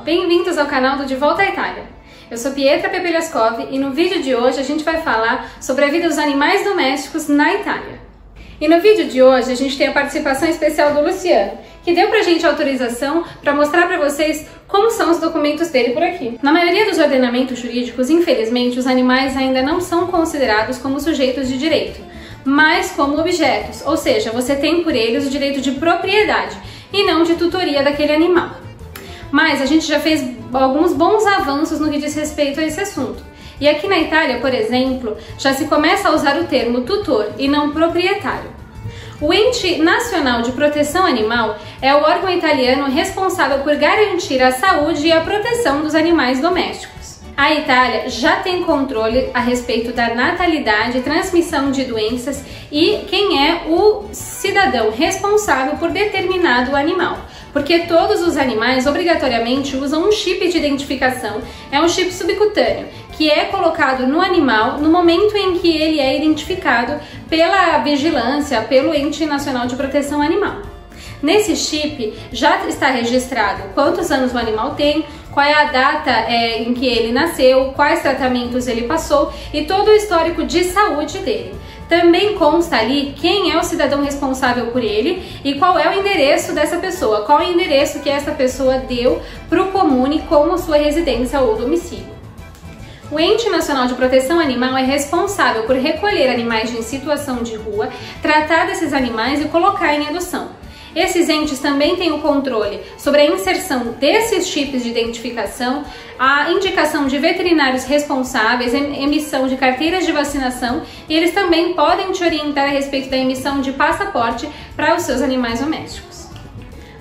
bem-vindos ao canal do De Volta à Itália. Eu sou Pietra Pepeliascov e no vídeo de hoje a gente vai falar sobre a vida dos animais domésticos na Itália. E no vídeo de hoje a gente tem a participação especial do Luciano, que deu pra gente autorização para mostrar para vocês como são os documentos dele por aqui. Na maioria dos ordenamentos jurídicos, infelizmente, os animais ainda não são considerados como sujeitos de direito, mas como objetos, ou seja, você tem por eles o direito de propriedade e não de tutoria daquele animal. Mas a gente já fez alguns bons avanços no que diz respeito a esse assunto. E aqui na Itália, por exemplo, já se começa a usar o termo tutor e não proprietário. O Ente Nacional de Proteção Animal é o órgão italiano responsável por garantir a saúde e a proteção dos animais domésticos. A Itália já tem controle a respeito da natalidade, transmissão de doenças e quem é o cidadão responsável por determinado animal. Porque todos os animais obrigatoriamente usam um chip de identificação, é um chip subcutâneo, que é colocado no animal no momento em que ele é identificado pela vigilância, pelo Ente Nacional de Proteção Animal. Nesse chip já está registrado quantos anos o animal tem, qual é a data em que ele nasceu, quais tratamentos ele passou e todo o histórico de saúde dele. Também consta ali quem é o cidadão responsável por ele e qual é o endereço dessa pessoa, qual é o endereço que essa pessoa deu para o comune como sua residência ou domicílio. O Ente Nacional de Proteção Animal é responsável por recolher animais em situação de rua, tratar desses animais e colocar em adoção. Esses entes também têm o controle sobre a inserção desses chips de identificação, a indicação de veterinários responsáveis, emissão de carteiras de vacinação e eles também podem te orientar a respeito da emissão de passaporte para os seus animais domésticos.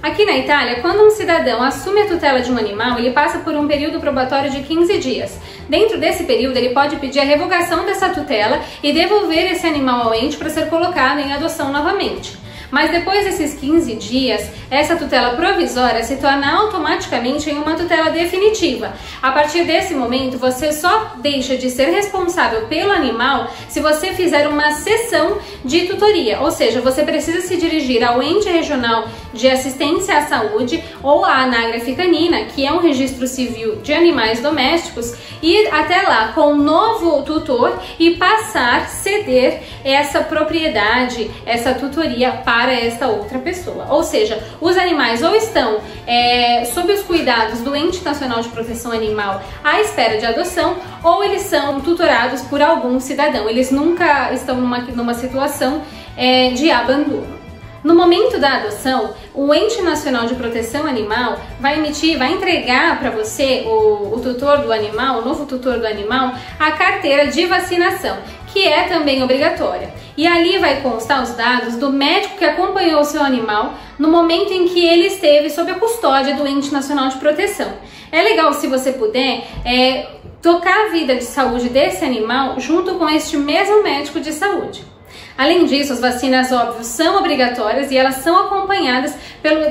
Aqui na Itália, quando um cidadão assume a tutela de um animal, ele passa por um período probatório de 15 dias. Dentro desse período, ele pode pedir a revogação dessa tutela e devolver esse animal ao ente para ser colocado em adoção novamente. Mas depois desses 15 dias, essa tutela provisória se torna automaticamente em uma tutela definitiva. A partir desse momento, você só deixa de ser responsável pelo animal se você fizer uma cessão de tutoria, ou seja, você precisa se dirigir ao ente regional de assistência à saúde ou à Anagrafe Canina, que é um registro civil de animais domésticos, ir até lá com um novo tutor e passar a ceder essa propriedade, essa tutoria para esta outra pessoa. Ou seja, os animais ou estão sob os cuidados do Ente Nacional de Proteção Animal à espera de adoção, ou eles são tutorados por algum cidadão. Eles nunca estão numa situação de abandono. No momento da adoção, o Ente Nacional de Proteção Animal vai entregar para você, o tutor do animal, o novo tutor do animal, a carteira de vacinação, que é também obrigatória. E ali vai constar os dados do médico que acompanhou o seu animal no momento em que ele esteve sob a custódia do Ente Nacional de Proteção. É legal, se você puder, tocar a vida de saúde desse animal junto com este mesmo médico de saúde. Além disso, as vacinas, óbvio, são obrigatórias e elas são acompanhadas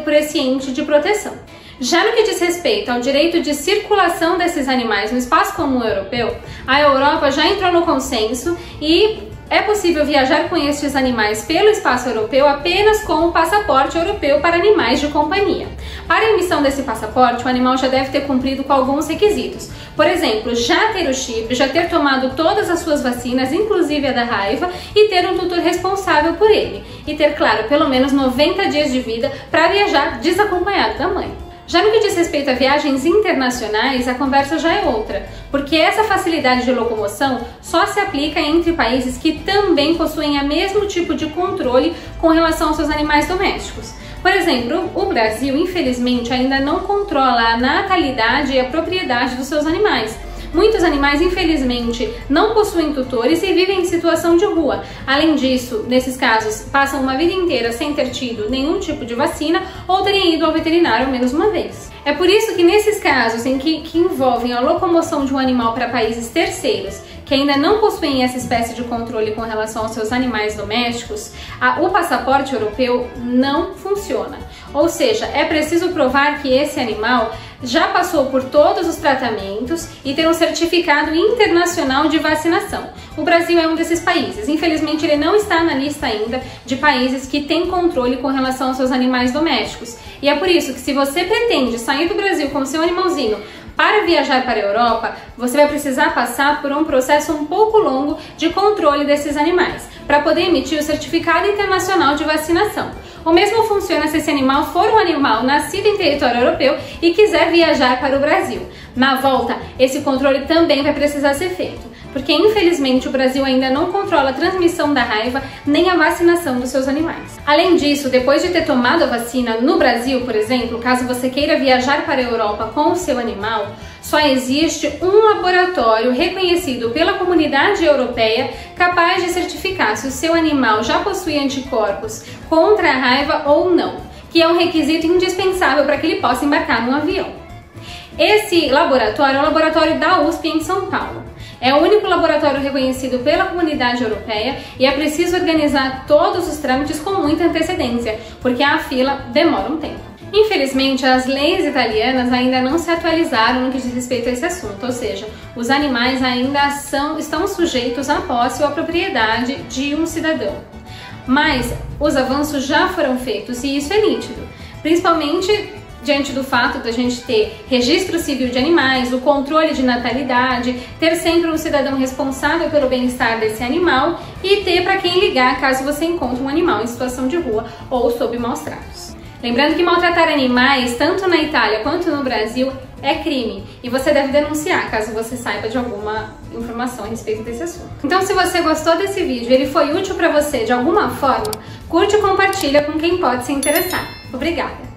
por esse ente de proteção. Já no que diz respeito ao direito de circulação desses animais no espaço comum europeu, a Europa já entrou no consenso e é possível viajar com estes animais pelo espaço europeu apenas com o passaporte europeu para animais de companhia. Para a emissão desse passaporte, o animal já deve ter cumprido com alguns requisitos. Por exemplo, já ter o chip, já ter tomado todas as suas vacinas, inclusive a da raiva, e ter um tutor responsável por ele. E ter, claro, pelo menos 90 dias de vida para viajar desacompanhado da mãe. Já no que diz respeito a viagens internacionais, a conversa já é outra, porque essa facilidade de locomoção só se aplica entre países que também possuem o mesmo tipo de controle com relação aos seus animais domésticos. Por exemplo, o Brasil, infelizmente, ainda não controla a natalidade e a propriedade dos seus animais. Muitos animais, infelizmente, não possuem tutores e vivem em situação de rua. Além disso, nesses casos, passam uma vida inteira sem ter tido nenhum tipo de vacina ou terem ido ao veterinário ao menos uma vez. É por isso que nesses casos em que envolvem a locomoção de um animal para países terceiros, que ainda não possuem essa espécie de controle com relação aos seus animais domésticos, o passaporte europeu não funciona. Ou seja, é preciso provar que esse animal já passou por todos os tratamentos e ter um certificado internacional de vacinação. O Brasil é um desses países. Infelizmente, ele não está na lista ainda de países que têm controle com relação aos seus animais domésticos. E é por isso que, se você pretende sair do Brasil com o seu animalzinho para viajar para a Europa, você vai precisar passar por um processo um pouco longo de controle desses animais, para poder emitir o certificado internacional de vacinação. O mesmo funciona se esse animal for um animal nascido em território europeu e quiser viajar para o Brasil. Na volta, esse controle também vai precisar ser feito, porque infelizmente o Brasil ainda não controla a transmissão da raiva nem a vacinação dos seus animais. Além disso, depois de ter tomado a vacina no Brasil, por exemplo, caso você queira viajar para a Europa com o seu animal, só existe um laboratório reconhecido pela comunidade europeia capaz de certificar se o seu animal já possui anticorpos contra a raiva ou não, que é um requisito indispensável para que ele possa embarcar no avião. Esse laboratório é o laboratório da USP em São Paulo. É o único laboratório reconhecido pela comunidade europeia e é preciso organizar todos os trâmites com muita antecedência, porque a fila demora um tempo. Infelizmente, as leis italianas ainda não se atualizaram no que diz respeito a esse assunto, ou seja, os animais ainda estão sujeitos à posse ou à propriedade de um cidadão. Mas os avanços já foram feitos e isso é nítido, principalmente diante do fato da gente ter registro civil de animais, o controle de natalidade, ter sempre um cidadão responsável pelo bem-estar desse animal e ter para quem ligar caso você encontre um animal em situação de rua ou sob maus tratos. Lembrando que maltratar animais, tanto na Itália quanto no Brasil, é crime e você deve denunciar caso você saiba de alguma informação a respeito desse assunto. Então, se você gostou desse vídeo e ele foi útil para você de alguma forma, curte e compartilha com quem pode se interessar. Obrigada!